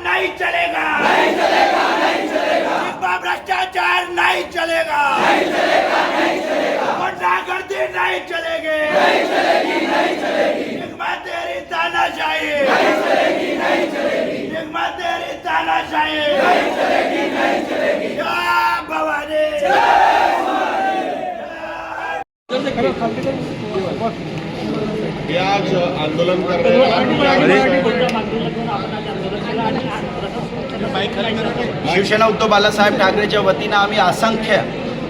नहीं चलेगा, नहीं चलेगा, नहीं चलेगा। भ्रष्टाचार नहीं चलेगा, नहीं चलेगा, नहीं चलेगा। गुंडागर्दी नहीं चलेगी, नहीं चलेगी, नहीं चलेगी। तेरी तानाशाही नहीं चलेगी, नहीं चलेगी। तेरी तानाशाही नहीं चलेगी, नहीं चलेगी। जय भवानी, आज आंदोलन कर रहे हैं। शिवसेना उद्धव बाळासाहेब ठाकरेच्या वतीनं आम्ही असंख्य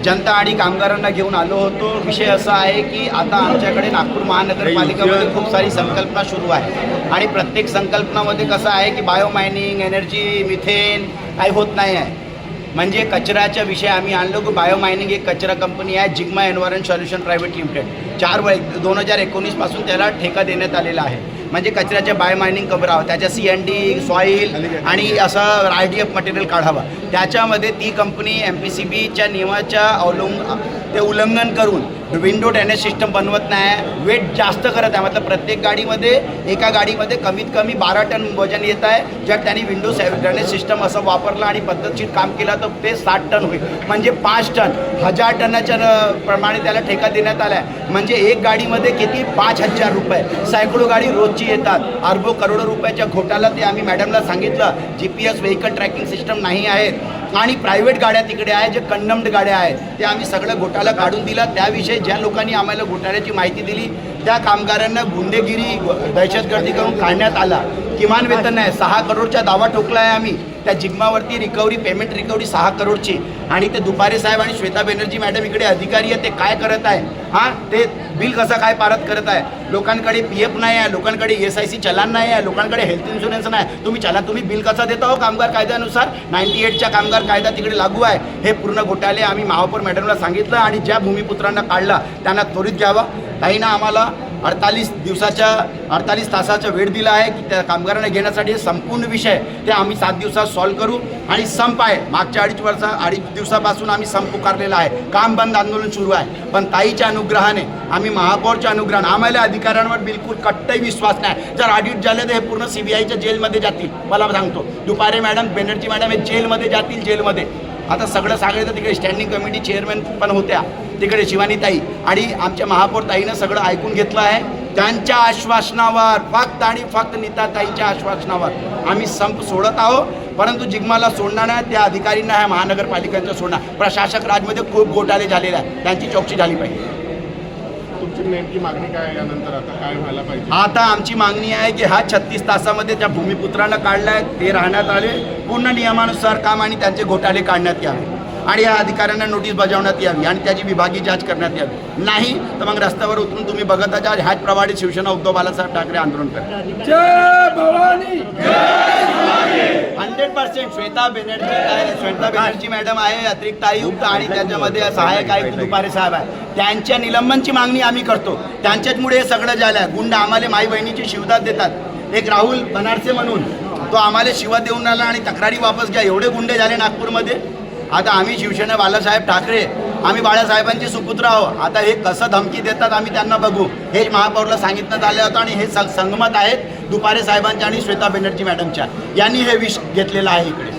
जनता आणि कामगारांना घेऊन आलो होतो। विषय असा आहे की आता आमच्याकडे नागपूर महानगरपालिकेमध्ये खूप सारी संकल्पना सुरू आहे आणि प्रत्येक संकल्पनामध्ये कसं आहे की बायो मायनिंग, एनर्जी, मिथेन काही होत नाही आहे। म्हणजे कचऱ्याचा विषय आम्ही आणलो की बायो मायनिंग एक कचरा कंपनी आहे, जिग्मा एन्व्हायरमेंट सोल्युशन प्रायव्हेट लिमिटेड। 2019 पासून त्याला ठेका देण्यात आलेला आहे। म्हणजे कचऱ्याच्या बायो मायनिंग करावं, त्याच्या CND, सॉईल आणि असं RDF मटेरियल काढावं। त्याच्यामध्ये ती कंपनी MPCBच्या नियमाच्या ते उल्लंघन करून विंडो ड्रेनेज सिस्टम बनवत नाही, वेट जास्त करत आहे। मतलब प्रत्येक गाडीमध्ये एका गाडीमध्ये कमीत कमी 12 टन वजन येत आहे। जर त्यांनी विंडो ड्रेनेज सिस्टम असं वापरला आणि पद्धतशीर काम केलं तर ते 60 टन होईल, म्हणजे 5 टन 1000 टनाच्या प्रमाणे त्याला ठेका देण्यात आला आहे। म्हणजे एक गाडीमध्ये किती 5000 रुपये, सैकड़ो गाडी रोजची येतात। अरबो करोडो रुपयाच्या घोटाला ते आम्ही मॅडमला सांगितलं। GPS व्हेकल ट्रॅकिंग सिस्टम नाही आहेत आणि प्रायव्हेट गाड्या तिकडे आहे, जे कंडम्ड गाड्या आहेत ते आम्ही सगळं घोटाला काढून दिला। त्याविषयी ज्या लोकांनी आम्हाला घोटाळ्याची माहिती दिली त्या कामगारांना गुंडेगिरी, दहशतगर्दी करून काढण्यात आला। किमान वेतन नाही, 6 करोडचा दावा ठोकला आहे आम्ही त्या जिग्मावरती। रिकव्हरी पेमेंट रिकव्हरी 6 करोडची। आणि ते दुपारे साहेब आणि श्वेता बॅनर्जी मॅडम इकडे अधिकारी आहे, ते काय करत आहे ते बिल कसं काय पारत करत आहे। लोकांकडे PF नाही आहे, लोकांकडे SIC चलान नाही आहे, लोकांकडे हेल्थ इन्शुरन्स नाही। तुम्ही बिल कसा देता हो कामगार कायद्यानुसार? 98चा कामगार कायदा तिकडे लागू आहे। हे पूर्ण घोटाळे आम्ही महापौर मॅडमला सांगितलं आणि ज्या भूमिपुत्रांना काढला त्यांना त्वरित घ्यावा। ताईनं आम्हाला 48 तासाचा वेळ दिला आहे की त्या कामगारांना घेण्यासाठी संपूर्ण विषय ते आम्ही 7 दिवसात सॉल्व्ह करू। आणि संप आहे, मागच्या 2.5 दिवसापासून आम्ही संप पुकारलेला आहे। काम बंद आंदोलन सुरू आहे, पण ताईच्या अनुग्रहाने, आम्ही महापौरच्या अनुग्रहाने, आम्हाला अधिकाऱ्यांवर बिलकुल कट्टही विश्वास नाही। जर ऑडिट झाले तर हे पूर्ण CBIच्या जेलमध्ये जातील, मला सांगतो। दुपारे मॅडम, बॅनर्जी मॅडम हे जेलमध्ये जातील, जेलमध्ये। आता सगळं सांगायचं, तिकडे स्टँडिंग कमिटी चेअरमॅन पण होत्या तिकडे शिवानी ताई, आणि आमच्या महापौर ताईनं सगळं ऐकून घेतलं आहे। त्यांच्या आश्वासनावर, फक्त आणि फक्त नीताताईच्या आश्वासनावर आम्ही संप सोडत आहोत। परंतु जिग्माला सोडणार नाही, त्या अधिकाऱ्यांना ह्या महानगरपालिकांचं सोडणार। प्रशासक राजमध्ये खूप घोटाळे झालेले आहेत, त्यांची चौकशी झाली पाहिजे। तुमची नेमकी मागणी काय आहे यानंतर? आता काय व्हायला पाहिजे? आता आमची मागणी आहे की हा 36 तासामध्ये त्या भूमिपुत्रांना काढला आहे ते राहण्यात आले, पूर्ण नियमानुसार काम आणि त्यांचे घोटाळे काढण्यात यावे आणि या अधिकाऱ्यांना नोटीस बजावण्यात यावी आणि त्याची विभागीय जांच करण्यात यावी। नाही तर मग रस्त्यावर उतरून तुम्ही बघत आहात, ह्याच प्रमाणे शिवसेना उद्धव बाळासाहेब ठाकरे आंदोलन करतात। जय भवानी, 100% श्वेता बॅनर्जी मॅडम आहे, अतिरिक्त आयुक्त आणि त्याच्यामध्ये सहाय्यक आयुक्त दुपारे साहेब आहे। त्यांच्या निलंबनची मागणी आम्ही करतो। त्यांच्याचमुळे हे सगळं झालं आहे। गुंड आम्हाला माई बहिणीची शिवदाद देतात। एक राहुल बनारसे म्हणून तो आम्हाला शिवा देऊन आला आणि तक्रारी वापस घ्या, एवढे गुंडे झाले नागपूरमध्ये। आता आम्ही शिवसेना बाळासाहेब ठाकरे, आम्ही बाळासाहेबांचे सुपुत्र आहोत। आता हे कसं धमकी देतात आम्ही त्यांना बघू। हे महापौरला सांगितण्यात आलं होतं आणि हे संगमत आहेत दुपारे साहेबांच्या आणि श्वेता बॅनर्जी मॅडमच्या, यांनी हे विष घेतलेलं आहे इकडे।